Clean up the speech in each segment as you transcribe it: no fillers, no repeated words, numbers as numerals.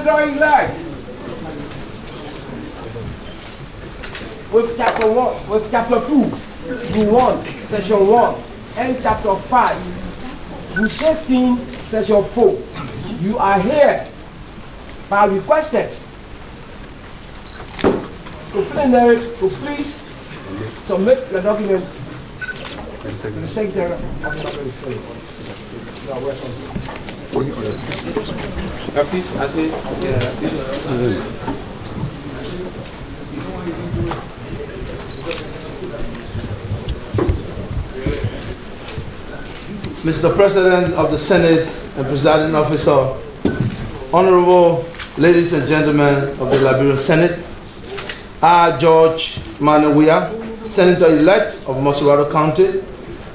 senator-elect with chapter 1, with chapter 2, rule 1, section 1, and chapter 5, rule 16, section 4. You are here by requested to please submit the document to the Secretary of the Legislature. You are welcome. Please, I say, Mr. President of the Senate and Presiding Officer, Honorable ladies and gentlemen of the Liberian Senate, I, George Manawia, Senator-elect of Mosurado County,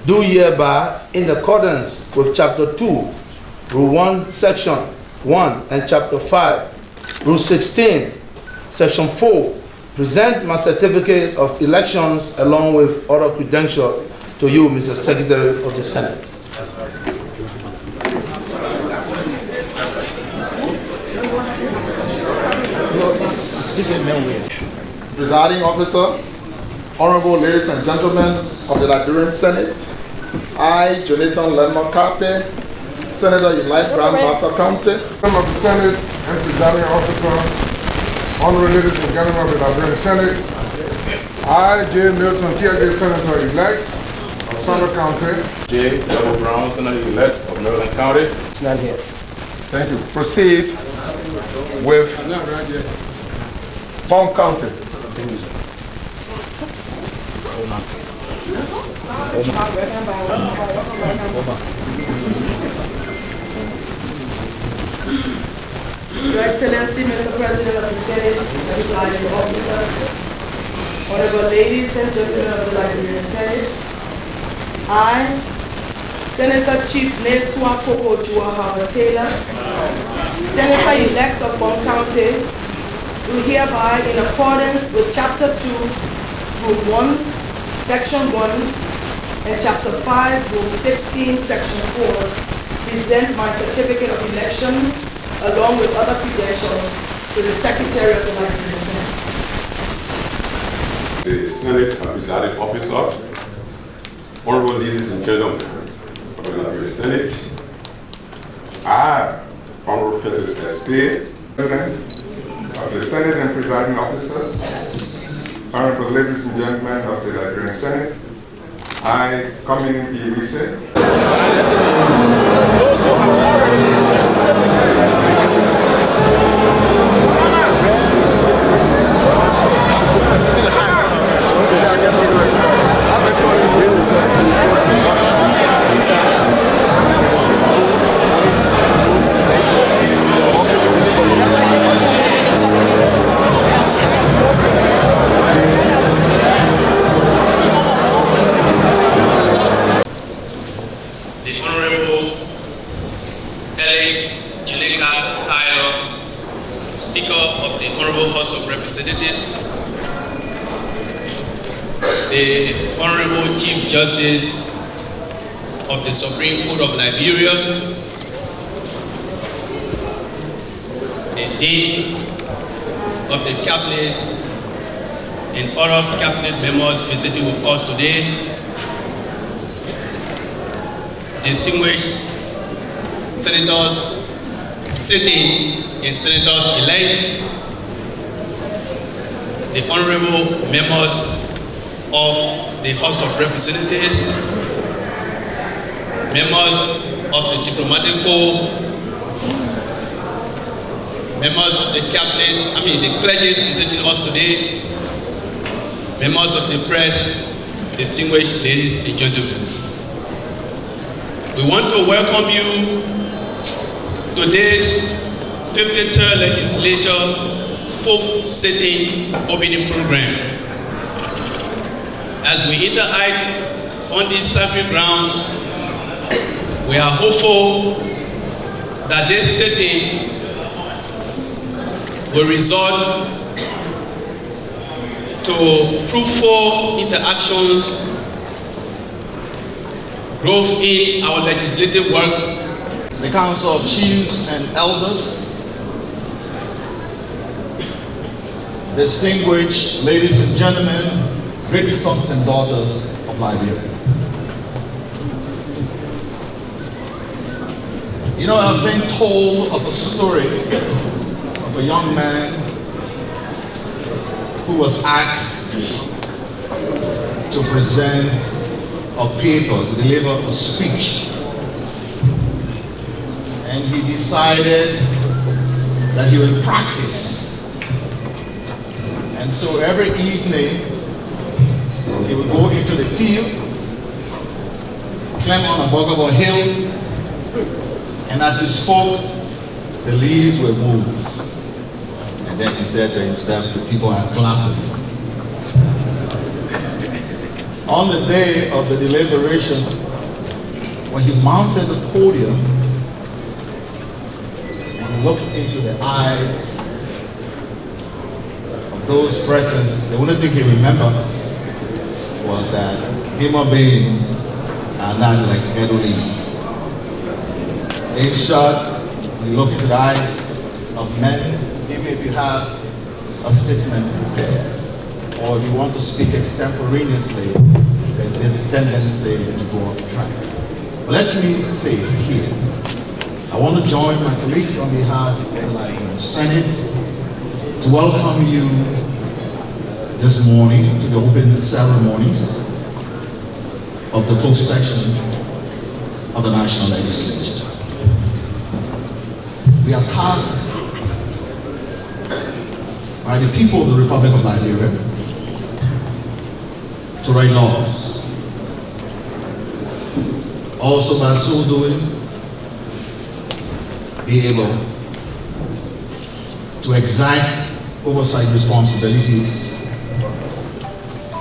do hereby, in accordance with Chapter 2, Rule 1, Section 1, and Chapter 5, Rule 16, Section 4, present my certificate of elections along with other credentials to you, Mr. Secretary of the Senate. Presiding Officer, Honorable ladies and gentlemen of the Liberian Senate, I, Jonathan Lenmar Carter, Senator-elect Grand Bassa County. Member of the Senate and Presiding Officer, Honorable ladies and gentlemen of the Liberian Senate, I, J. Milton Tiage, Senator-elect of Sandra County. J. Double Brown, Senator-elect of Maryland County. It's not here. Thank you. Proceed with Bond County. Your Excellency, Mr. President of the Senate and Presiding Officer, Honorable ladies and gentlemen of the Liberian Senate, I, Senator Chief Neswa Koko Jua Howard Taylor, Senator-elect of Bond County, do hereby, in accordance with Chapter 2, Rule 1, Section 1, and Chapter 5, Rule 16, Section 4, present my certificate of election along with other credentials to the Secretary of the Liberian Senate. The Senate Presiding Officer, Honorable ladies and gentlemen of the Liberian Senate, I, Honorable Francis S. President of the Senate and Presiding Officer, Honorable ladies and gentlemen of the Liberian Senate, I, Coming Irise, the Honorable Chief Justice of the Supreme Court of Liberia, the Dean of the Cabinet, and other Cabinet members visiting with us today, distinguished Senators sitting and Senators-elect, the Honorable members of the House of Representatives, members of the Diplomatic Corps, members of the Cabinet, the clergy visiting us today, members of the press, distinguished ladies and gentlemen. We want to welcome you to this 53rd Legislature 4th sitting opening program. As we interact on these sacred grounds, we are hopeful that this sitting will result to fruitful interactions, growth in our legislative work. The Council of Chiefs and Elders, distinguished ladies and gentlemen, great sons and daughters of Liberia. You know, I've been told of a story of a young man who was asked to present a paper, to deliver a speech. And he decided that he would practice. And so every evening, he would go into the field, climb on a bogable hill, and as he spoke, the leaves were moved. And then he said to himself, the people are clapping. On the day of the deliberation, when he mounted the podium and looked into the eyes of those present, the only thing he remembered was that human beings are not like meadow leaves. In short, you look into the eyes of men, even if you have a statement prepared, or if you want to speak extemporaneously, there's this tendency to go off track. But let me say here, I want to join my colleagues on behalf of the Liberian Senate to welcome you this morning to the opening ceremonies of the closed section of the National Legislature. We are tasked by the people of the Republic of Liberia to write laws. Also by so doing, be able to exact oversight responsibilities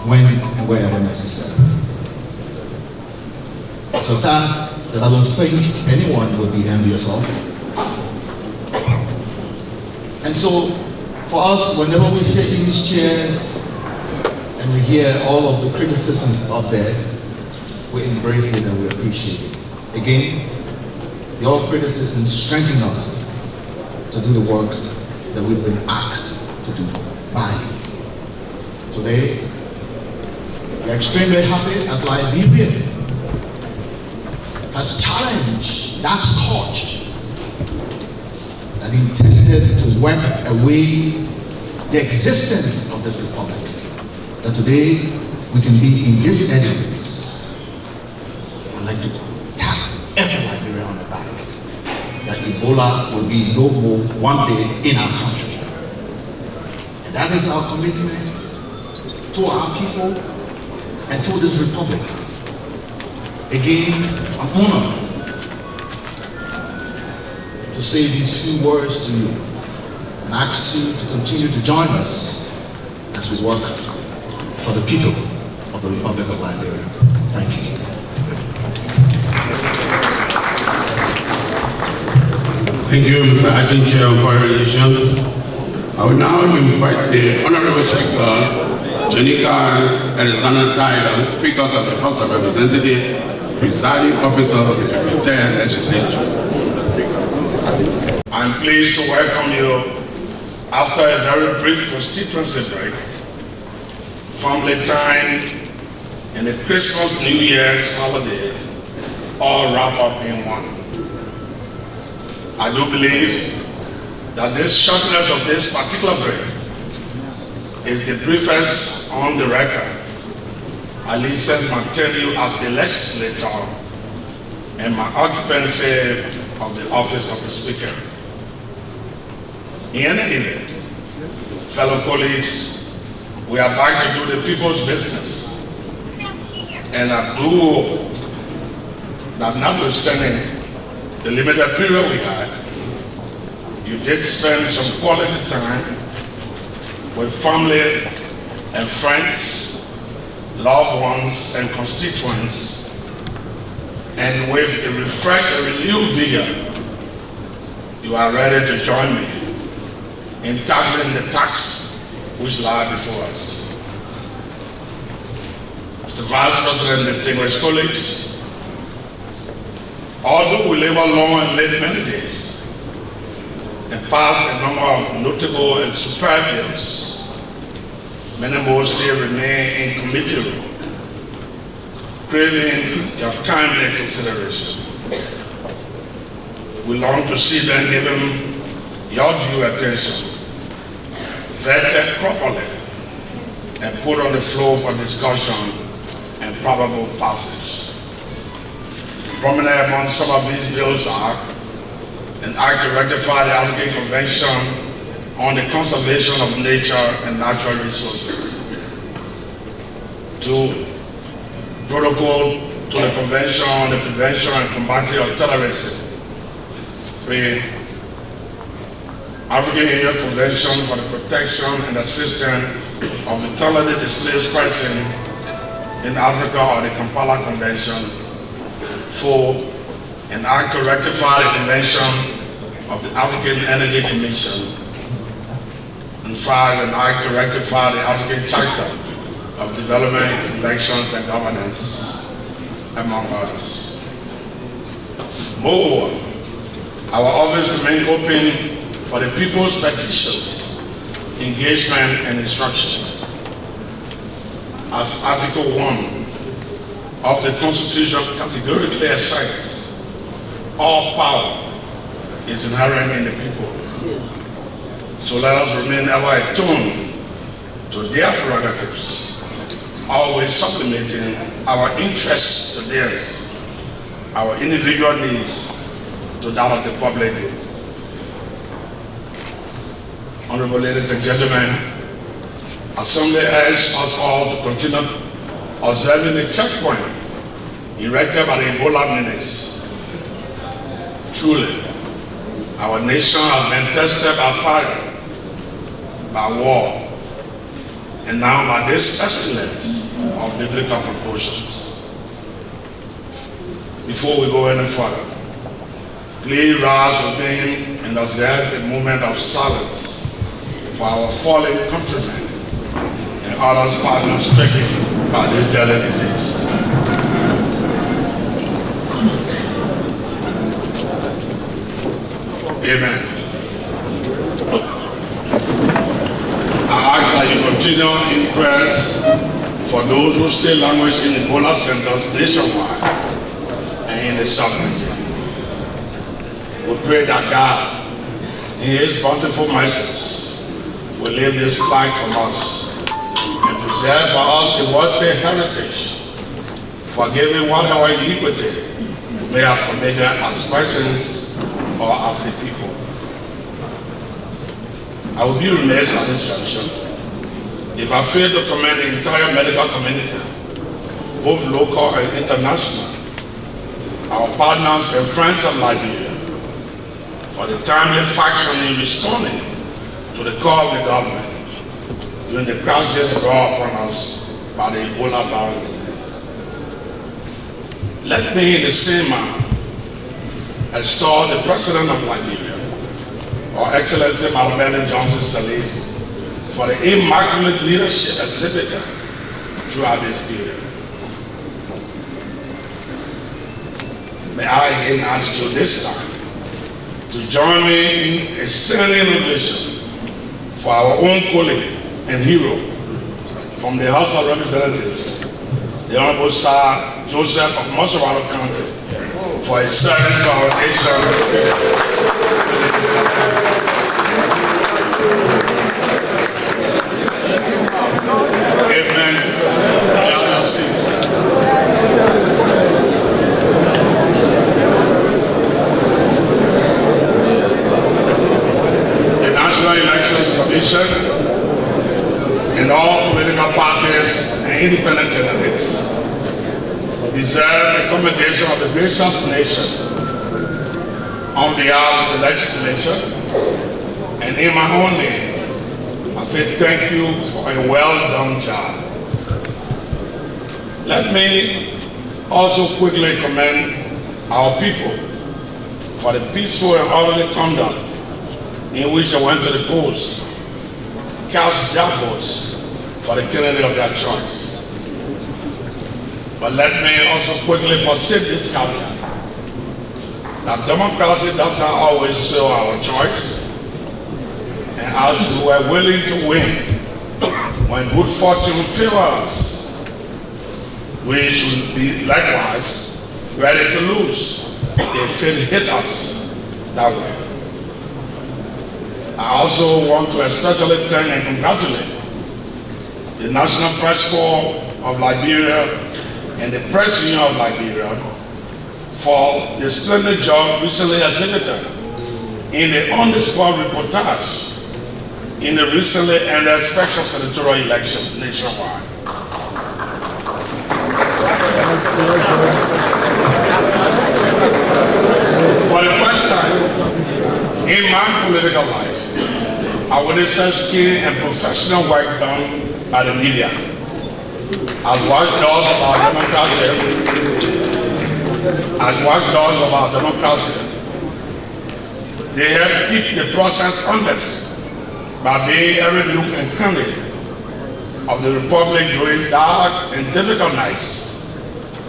when and wherever necessary. It's a task that I don't think anyone would be envious of. And so, for us, whenever we sit in these chairs and we hear all of the criticisms out there, we embrace it and we appreciate it. Again, your criticisms strengthen us to do the work that we've been asked to do by you. Today, we're extremely happy as Liberia has challenged that scourge that intended to wipe away the existence of this republic. That today we can be in this edifice. I'd like to tap every Liberian on the back that Ebola will be no more one day in our country. And that is our commitment to our people and to this republic. Again, I'm honored to say these few words to you and ask you to continue to join us as we work for the people of the Republic of Liberia. Thank you. Thank you, Mr. Acting Chair of Foreign Relations. I will now invite the Honorable Speaker, Janika Alexander Tyler, Speakers of the House of Representatives, Presiding Officer of the Liberian Legislature. I'm pleased to welcome you after a very brief constituency break from the time and the Christmas New Year's holiday all wrapped up in one. I do believe that this shortness of this particular break is the briefest on the record. At least I can tell you as a legislator and my occupancy of the office of the Speaker. In any event, fellow colleagues, we are back to do the people's business. And I do hope that notwithstanding the limited period we had, you did spend some quality time with family and friends, loved ones and constituents, and with a refreshed and renewed vigor, you are ready to join me in tackling the tasks which lie before us. Mr. Vice President, distinguished colleagues, although we labor long and late many days and pass a number of notable and superb bills, Many more still remain in committee, craving your timely consideration. We long to see them given your due attention, vetted properly, and put on the floor for discussion and probable passage. Prominent among some of these bills are an act to ratify the African Convention on the Conservation of Nature and Natural Resources. 2, protocol to the Convention on the Prevention and Combating of Terrorism. 3, African Union Convention for the Protection and Assistance of Internally Displaced Persons in Africa, or the Kampala Convention. 4, an act to ratify the Convention of the African Energy Commission. And 5, an act to ratify the African Charter of Development, Elections, and Governance, among others. Moreover, our office remains open for the people's petitions, engagement, and instruction. As Article 1 of the Constitution categorically asserts, all power is inherent in the people. So let us remain ever attuned to their prerogatives, always supplementing our interests to theirs, our individual needs to that of the public good. Honorable ladies and gentlemen, Assembly urges us all to continue observing the checkpoint erected by the Ebola menace. Truly, our nation has been tested by fire, by war, and now by this pestilence of biblical proportions. Before we go any further, please rise with me and observe a moment of silence for our fallen countrymen and others partners stricken by this deadly disease. Amen. I ask that you continue in prayers for those who still languish in Ebola centers nationwide and in the southern. We pray that God, in His bountiful mercies, will leave this flag from us and preserve for us a worthy heritage, forgiving whatever iniquity we may have committed as persons or as a people. I will be remiss at this junction if I fail to commend the entire medical community, both local and international, our partners and friends of Liberia, for the timely faction in responding to the call of the government during the crisis brought upon us by the Ebola virus disease. Let me, in the same manner, extol the President of Liberia, Our Excellency Madam Johnson Saleh, for the immaculate leadership exhibited throughout this period. May I again ask you this time to join me in extending invitation for our own colleague and hero from the House of Representatives, the Honorable Sir Joseph of Moshavaro County, for his service to our nation. Amen. Have your seats. The National Elections Commission and all political parties and independent candidates deserve the commendation of the gracious nation on behalf of the legislature, and in my own name, I say thank you for a well done job. Let me also quickly commend our people for the peaceful and orderly conduct in which they went to the polls, cast their votes for the candidate of their choice. But let me also quickly proceed this caveat that democracy does not always fill our choice, and as we were willing to win when good fortune favors, we should be likewise ready to lose if fate hit us that way. I also want to especially thank and congratulate the National Press Corps of Liberia and the Press Union of Liberia for the splendid job recently exhibited in the on-the-spot reportage in the recently ended special senatorial election nationwide. For the first time in my political life, I witnessed such keen and professional work done by the media as watchdogs of our democracy. They help keep the process honest by being every nook and cranny of the Republic during dark and difficult nights,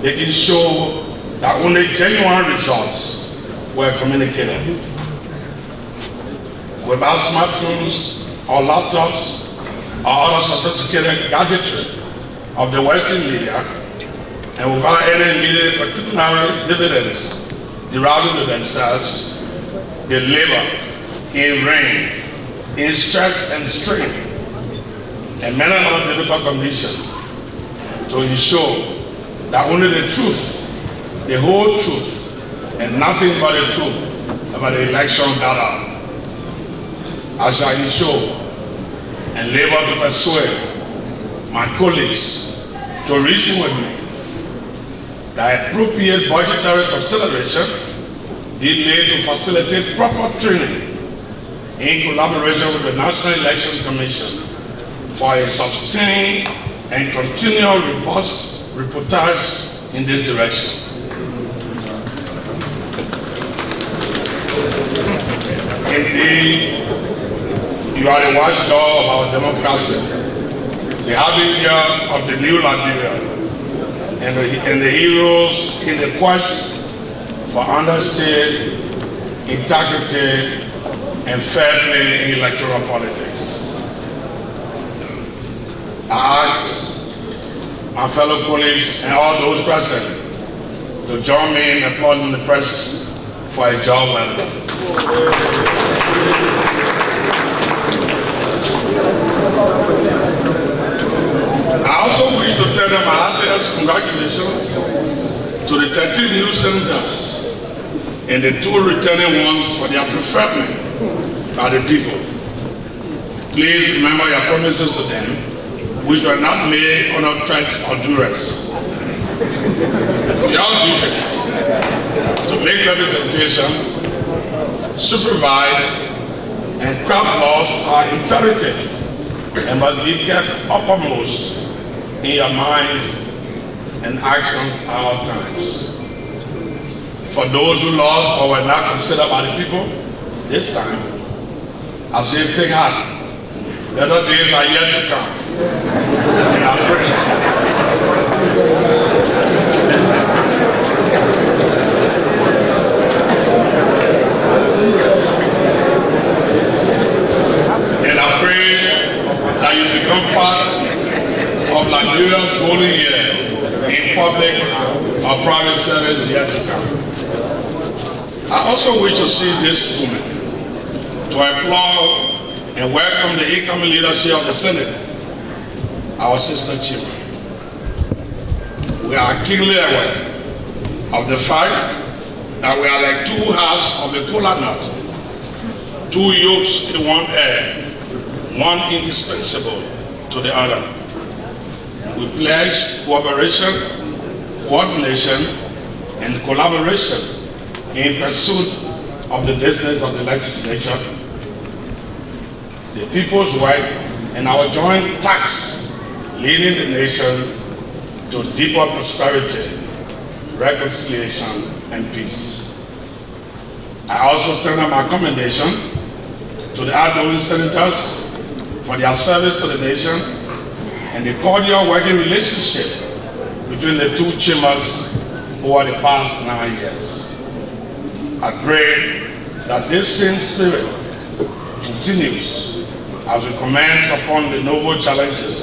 making sure that only genuine results were communicated. Without smartphones or laptops or other sophisticated gadgetry of the Western media, and without any immediate pecuniary dividends deriving to themselves, they labor in rain, in stress and strain, and many other difficult conditions to ensure that only the truth, the whole truth, and nothing but the truth about the election got out. I shall ensure and labor to persuade my colleagues to reason with me that appropriate budgetary consideration be made to facilitate proper training in collaboration with the National Election Commission for a sustained and continual robust reportage in this direction. Indeed, you are the watchdog of our democracy, the harbinger of the new Liberia, and the heroes in the quest for honesty, integrity, and fair play in electoral politics. I ask my fellow colleagues and all those present to join me in applauding the press for a job well done. I also wish to tell them my heartiest congratulations to the 13 new senators and the 2 returning ones for their preferment by the people. Please remember your promises to them, which were not made under threats or duress. Your duties to make representations, supervise, and craft laws are imperative and must be kept uppermost in your minds and actions at all times. For those who lost or were not considered by the people this time, I say take heart. Better days are yet to come. And I pray that you become part of Liberia's golden year in public or private service yet to come. I also wish to see this moment to applaud and welcome the incoming leadership of the Senate, our sister Chima. We are keenly aware of the fact that we are like 2 halves of a cola nut, 2 yolks in one egg, one indispensable to the other. We pledge cooperation, coordination, and collaboration in pursuit of the business of the legislature, the people's work, and our joint task leading the nation to deeper prosperity, reconciliation, and peace. I also tender my commendation to the outgoing senators for their service to the nation and the cordial working relationship between the 2 chambers over the past 9 years. I pray that this same spirit continues as we commence upon the noble challenges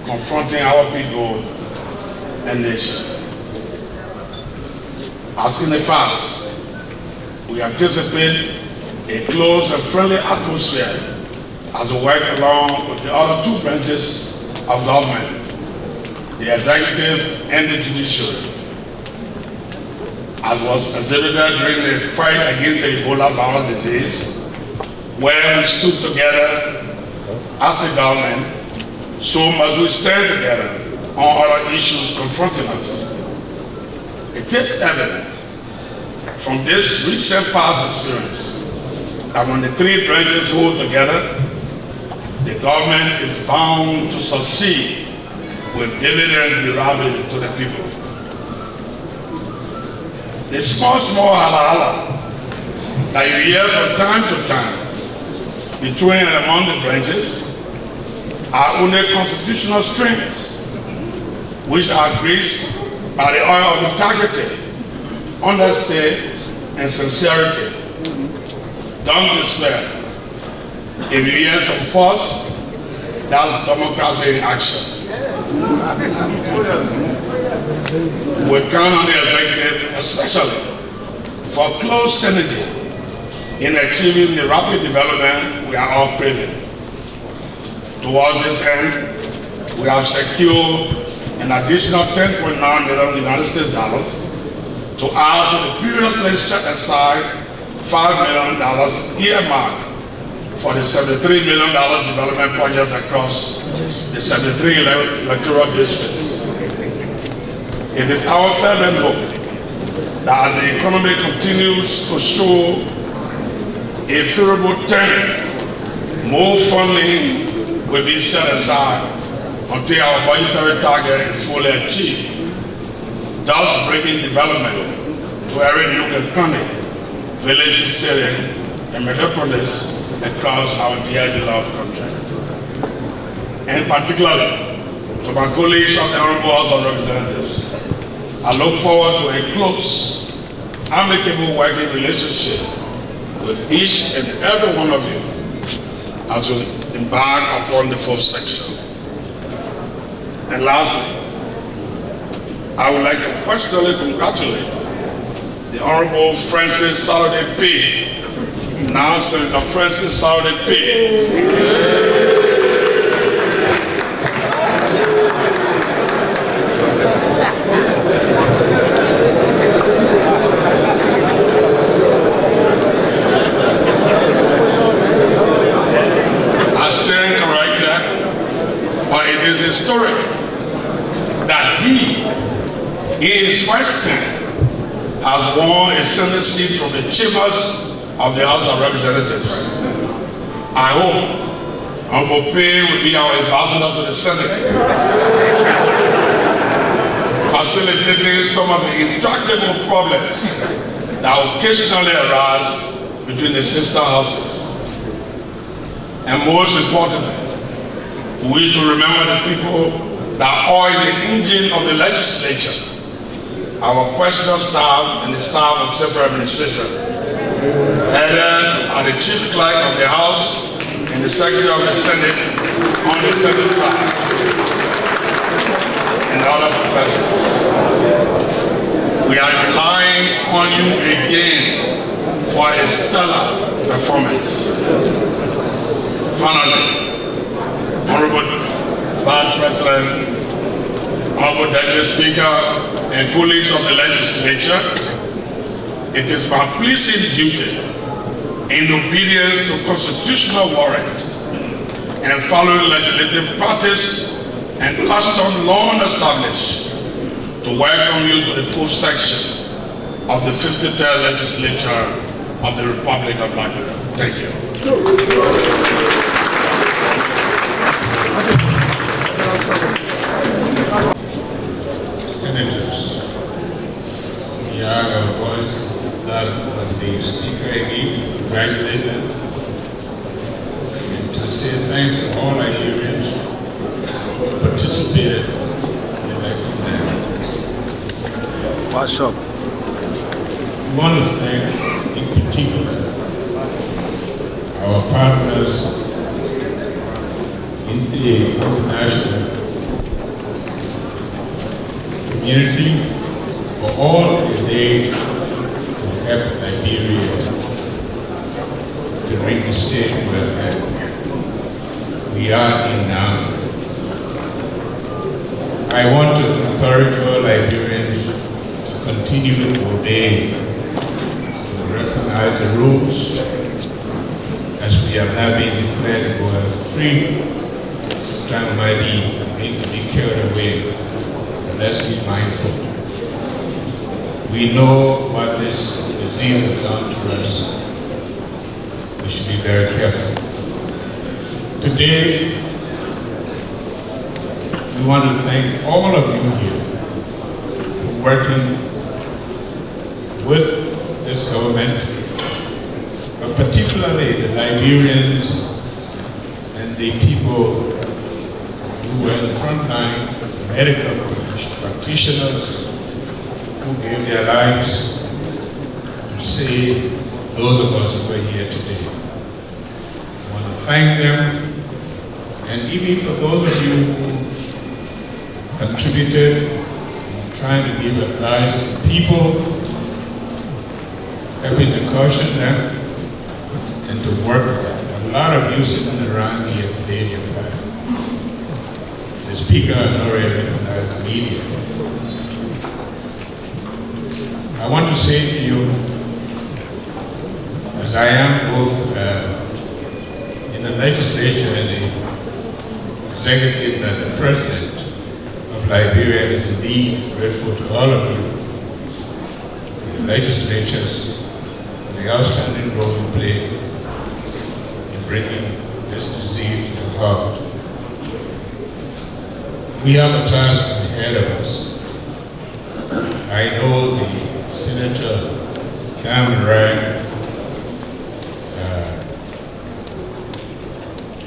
confronting our people and nation. As in the past, we anticipate a close and friendly atmosphere as we work along with the other two branches of government, the executive and the judiciary, as was exhibited during the fight against the Ebola viral disease, where we stood together as a government, so must we stand together on other issues confronting us. It is evident from this recent past experience that when the three branches hold together, the government is bound to succeed with dividends derived to the people. The small hala that you hear from time to time between and among the branches are only constitutional strings which are graced by the oil of integrity, honesty, and sincerity. Don't despair. If you hear some force, that's democracy in action. We count on the executive, especially for close synergy in achieving the rapid development we are all craving. Towards this end, we have secured an additional $10.9 million United States dollars to add to the previously set aside $5 million earmarked for the $73 million development projects across the 73 electoral districts. It is our fervent hope that as the economy continues to show a favorable trend, more funding will be set aside until our budgetary target is fully achieved, thus bringing development to every nook and cranny, village and city, and metropolis across our dear beloved country. And particularly to my colleagues of the Honorable House of Representatives, I look forward to a close, amicable working relationship with each and every one of you as we embark upon the fourth section. And lastly, I would like to personally congratulate the Honorable Francis Saturday P., now Senator Francis Saturday P. I stand corrected, but it is historic that he, in his first term, has won a Senate seat from the chambers of the House of Representatives. I hope Uncle P will be our ambassador to the Senate, facilitating some of the intractable problems that occasionally arise between the sister houses. And most importantly, we wish to remember the people that oil the engine of the legislature, our questioner staff and the staff of separate administration, headed by the chief clerk of the House and the secretary of the Senate on the Senate side, and other professionals. We are relying on you again for a stellar performance. Finally, Honorable Vice President, Honorable Deputy Speaker, and colleagues of the Legislature, it is my pleasing duty, in obedience to constitutional warrant and following legislative practice and custom long established, to welcome you to the fourth section of the 53rd Legislature of the Republic of Liberia. Thank you. Senators, we are a voice that the Speaker again congratulated and to say thanks to all Liberians who participated in electing them. What's up? We want to thank in particular our partners the international community for all they help Liberia to bring the state where we are in now. I want to encourage all Liberians to continue to obey, to recognize the rules as we have now been declared we are free. Time might be carried away, but let's be mindful. We know what this disease has done to us. We should be very careful. Today, we want to thank all of you here for working with this government, but particularly the Liberians and the people who were in the front line, medical practitioners who gave their lives to save those of us who are here today. I want to thank them, and even for those of you who contributed in trying to give advice to people, helping to caution them, and to work with them. A lot of you sitting around here today, the speaker has already recognized the media. I want to say to you, as I am both in the legislature and the executive, that the president of Liberia is indeed grateful to all of you, the legislatures, for the outstanding role you play in bringing this disease to a halt. We have a task ahead of us. I know the Senator Cameron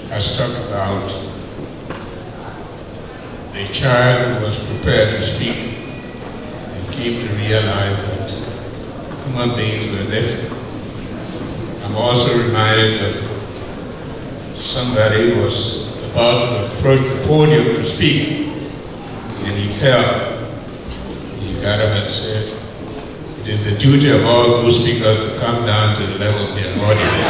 has talked about the child who was prepared to speak and came to realize that human beings were different. I'm also reminded that somebody was about to approach the podium to speak and he fell. He got up and said, "It is the duty of all good speakers to come down to the level of their audience."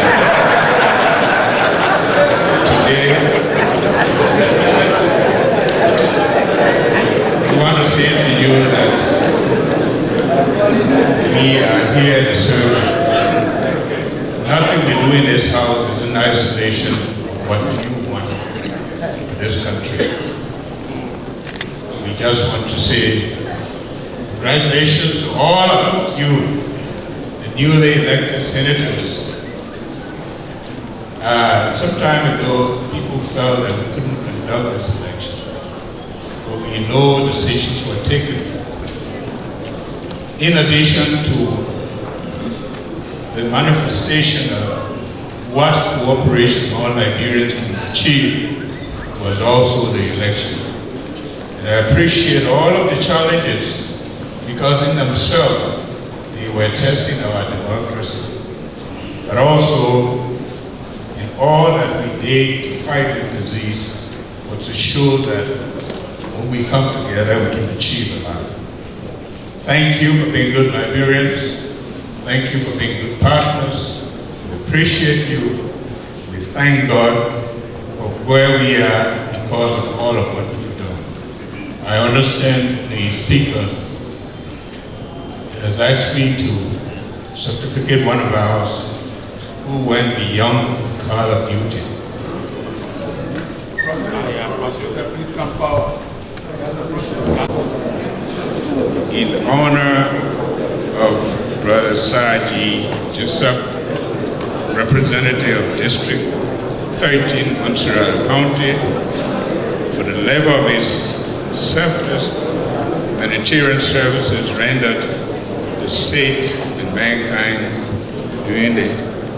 Today, I want to say to you that we are here to serve. Nothing we do in this house is in isolation of what you want for this country. We just want to say congratulations to all of you, the newly elected senators. Some time ago, people felt that we couldn't conduct this election, but we know decisions were taken. In addition to the manifestation of what cooperation all Liberians can achieve was also the election. And I appreciate all of the challenges because in themselves they were testing our democracy, but also in all that we did to fight the disease was to show that when we come together we can achieve a lot. Thank you for being good Liberians. Thank you for being good partners. We appreciate you. We thank God for where we are because of all of what we've done. I understand the speaker has asked me to certificate one of ours who went beyond the call of duty. Please come forward. In honor of Brother Saji Jessup, representative of District 13, Montserrat County, for the level of his selfless humanitarian services rendered the state and mankind during the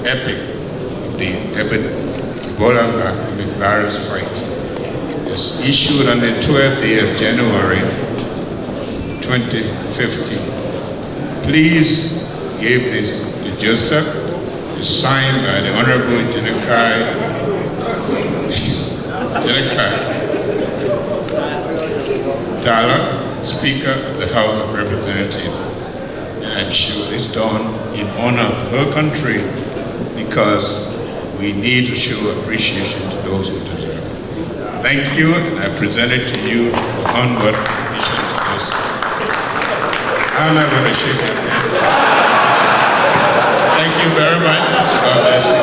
epic of the Ebola virus fight. It's issued on the 12th day of January 2015. Please give this to Joseph. It's signed by the Honorable Jenekai Jenica Tyler, Speaker of the House of Representatives. And I'm sure it's done in honor of her country because we need to show appreciation to those who deserve it. Thank you, and I present it to you for onward recognition to this. I'm not going to shake your hand. Thank you very much. God bless you.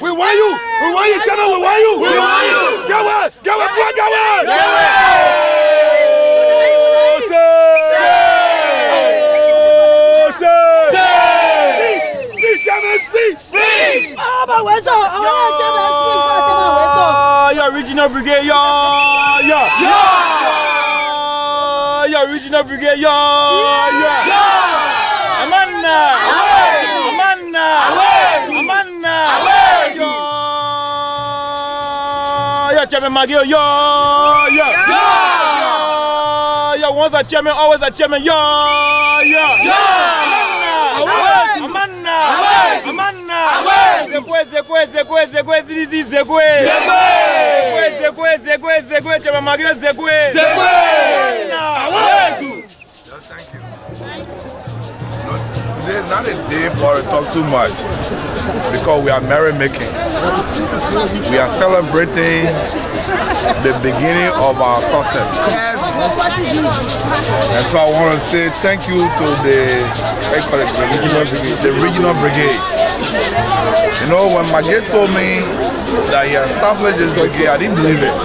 We want you, Chairman, we want you. Go on, speak. Your regional brigade, your regional brigade, Amanda, Chairman Maggie, once a chairman, always a chairman, Today is not a day for to talk too much because we are merrymaking. We are celebrating the beginning of our success. Yes. And so I want to say thank you to the regional brigade. You know, when Maggie told me that he established this brigade, I didn't believe it.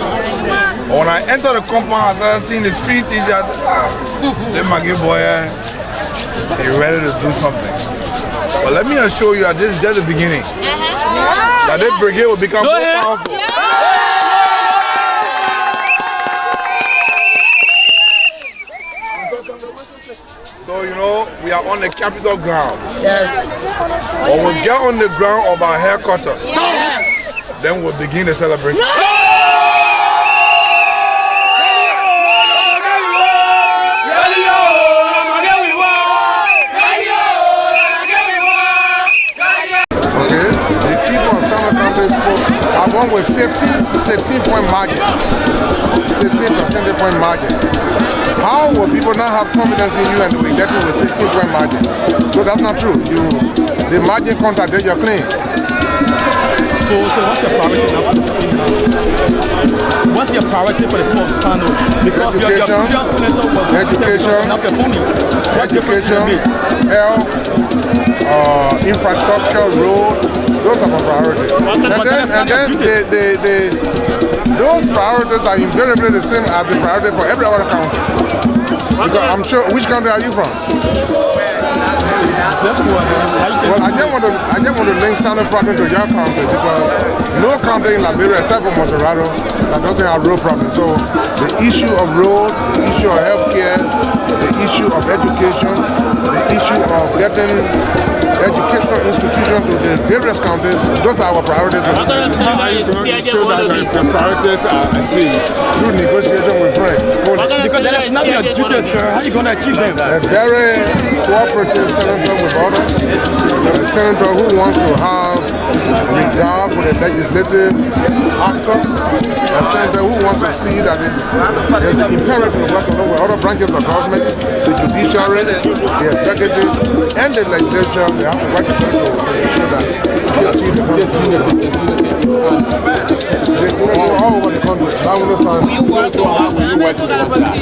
But when I entered the compound, I started seeing the street teachers. The Maggie boy, they're ready to do something. But let me assure you that this is just the beginning. That this brigade will become more powerful. So, you know, we are on the capital ground. Yes. When we get on the ground of our headquarters, then we'll begin the celebration. I won with 16-point margin, 16 percentage point margin. How will people not have confidence in you and we get you with 16-point margin? So that's not true. The margin contract, then you're clean. So what's your priority now? What's your priority for the people of Sano? Because your previous senator was education, health, infrastructure, road. Those are my priorities. And then those priorities are invariably the same as the priority for every other country. Because I'm sure, which country are you from? Well, I just want to link Sano problem to your country because no country in Liberia except for Monterrey that doesn't have road problems. So the issue of roads, the issue of healthcare, the issue of education, the issue of getting educational institutions to the various countries, those are our priorities. How are you going to show that the priorities are achieved? Through negotiation with friends. Because not your duty, sir. How are you going to achieve them? A very cooperative senator with others. A senator who wants to have regard for the legislative actors. A senator who wants to see that it's imperative to work along with other branches of government, the judiciary, the executive, and the legislature. They have to work together to ensure that they see the country. All over the country.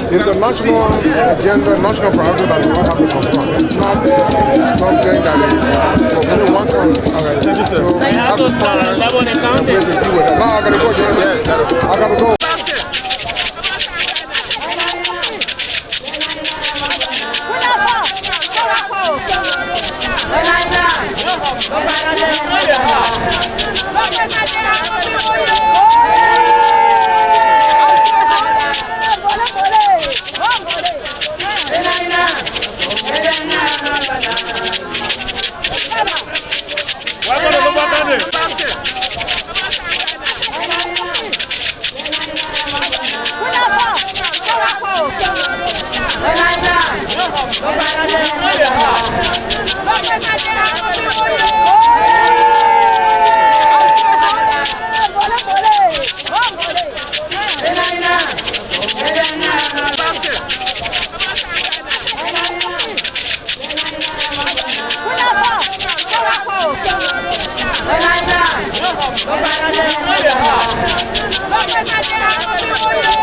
It's a national agenda, national priority that we don't have to confront. It's not something that is for only one country. So I have to find a way to deal with it. Now I gotta go, Jeremy. I gotta go. Go